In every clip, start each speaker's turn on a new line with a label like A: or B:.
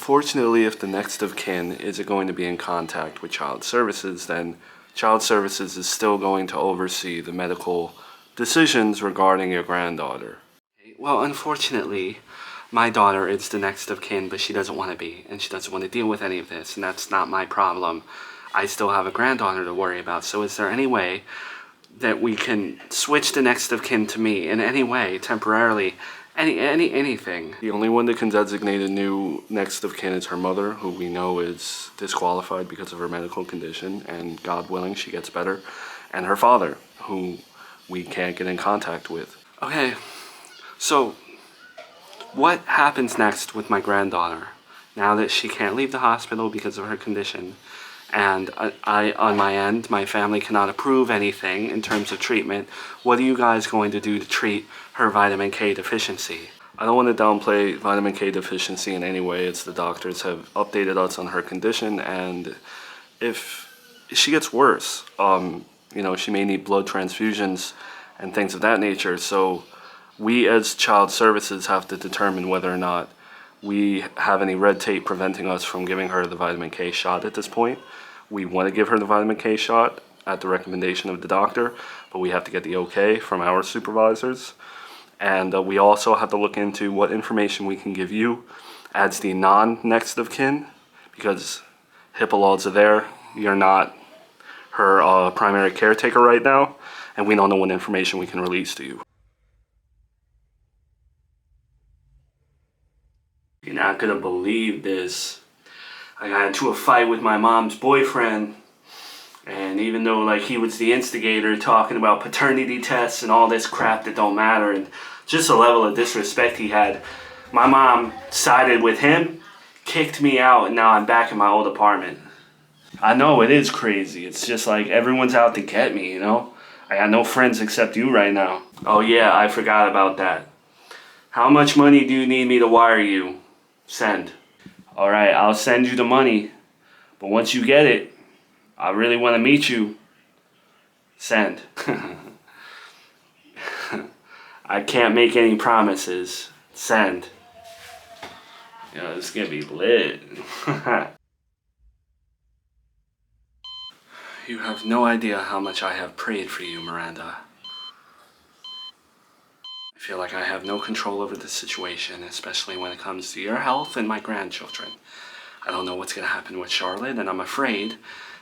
A: unfortunately, if the next of kin isn't going to be in contact with Child Services, then Child Services is still going to oversee the medical decisions regarding your granddaughter. Well, unfortunately, my daughter is the next of kin, but she doesn't want to be, and she doesn't want to deal with any of this, and that's not my problem. I still have a granddaughter to worry about, so is there any way that we can switch the next of kin to me in any way, temporarily, anything? The only one that can designate a new next of kin is her mother, who we know is disqualified because of her medical condition, and God willing, she gets better, and her father, who we can't get in contact with. Okay, so what happens next with my granddaughter now that she can't leave the hospital because of her condition? And I, on my end, my family cannot approve anything in terms of treatment. What are you guys going to do to treat her vitamin K deficiency? I don't want to downplay vitamin K deficiency in any way. It's the doctors have updated us on her condition, and if she gets worse, she may need blood transfusions and things of that nature. So we as Child Services have to determine whether or not we have any red tape preventing us from giving her the vitamin K shot at this point. We want to give her the vitamin K shot at the recommendation of the doctor, but we have to get the okay from our supervisors. And we also have to look into what information we can give you as the non-next of kin, because HIPAA laws are there. You're not her primary caretaker right now, and we don't know what information we can release to you. You're not gonna believe this. I got into a fight with my mom's boyfriend, and even though he was the instigator talking about paternity tests and all this crap that don't matter and just the level of disrespect he had, my mom sided with him, kicked me out, and now I'm back in my old apartment. I know it is crazy. It's just like everyone's out to get me, I got no friends except you right now. Oh yeah, I forgot about that. How much money do you need me to wire you? Send. Alright, I'll send you the money. But once you get it, I really want to meet you. Send. I can't make any promises. Send. This is gonna be lit. You have no idea how much I have prayed for you, Miranda. I feel like I have no control over this situation, especially when it comes to your health and my grandchildren. I don't know what's going to happen with Charlotte, and I'm afraid,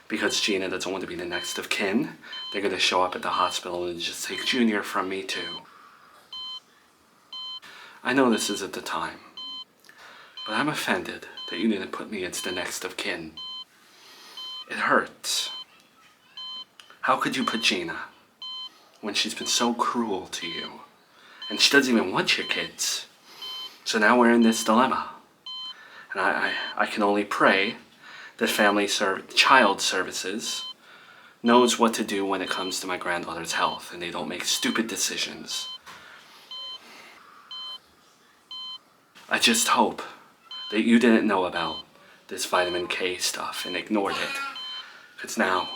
A: because Gina doesn't want to be the next of kin, they're going to show up at the hospital and just take Junior from me too. I know this isn't the time, but I'm offended that you didn't put me as the next of kin. It hurts. How could you put Gina when she's been so cruel to you? And she doesn't even want your kids. So now we're in this dilemma. And I can only pray that Child Services knows what to do when it comes to my granddaughter's health, and they don't make stupid decisions. I just hope that you didn't know about this vitamin K stuff and ignored it. Because now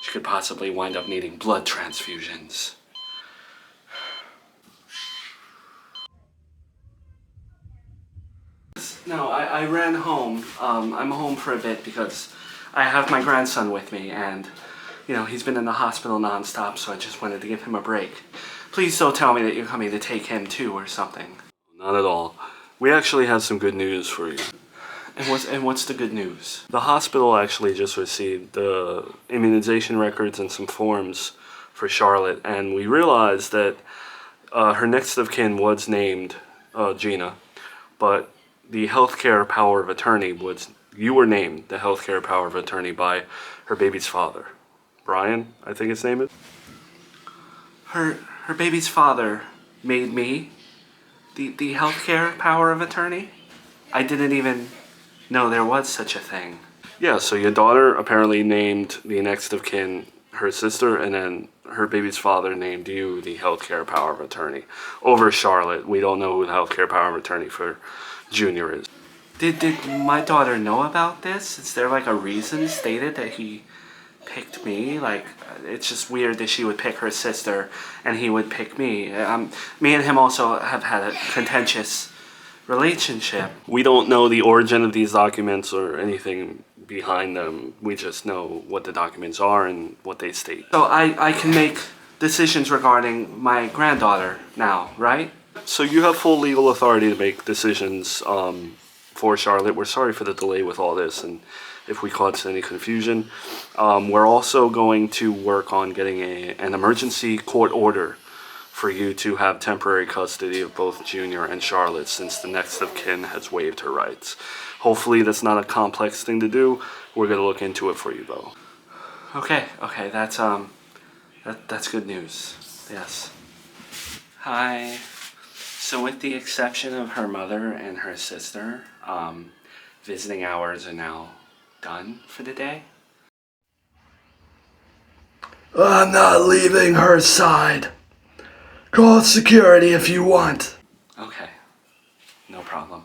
A: she could possibly wind up needing blood transfusions. No, I ran home. I'm home for a bit because I have my grandson with me, and he's been in the hospital nonstop, so I just wanted to give him a break. Please don't tell me that you're coming to take him too or something. Not at all. We actually have some good news for you. And what's the good news? The hospital actually just received the immunization records and some forms for Charlotte, and we realized that her next of kin was named Gina, but the healthcare power of attorney you were named the healthcare power of attorney by her baby's father. Brian, I think his name is. Her baby's father made me the healthcare power of attorney? I didn't even know there was such a thing. Yeah, so your daughter apparently named the next of kin her sister, and then her baby's father named you the healthcare power of attorney over Charlotte. We don't know who the healthcare power of attorney for Junior is. Did my daughter know about this? Is there a reason stated that he picked me? It's just weird that she would pick her sister and he would pick me. Me and him also have had a contentious relationship. We don't know the origin of these documents or anything behind them. We just know what the documents are and what they state. So I can make decisions regarding my granddaughter now, right? So you have full legal authority to make decisions for Charlotte. We're sorry for the delay with all this and if we caused any confusion. We're also going to work on getting an emergency court order for you to have temporary custody of both Junior and Charlotte since the next of kin has waived her rights. Hopefully that's not a complex thing to do. We're going to look into it for you though. Okay, that's good news. Yes. Hi. So with the exception of her mother and her sister, visiting hours are now done for the day.
B: I'm not leaving her side. Call security if you want.
A: Okay, no problem.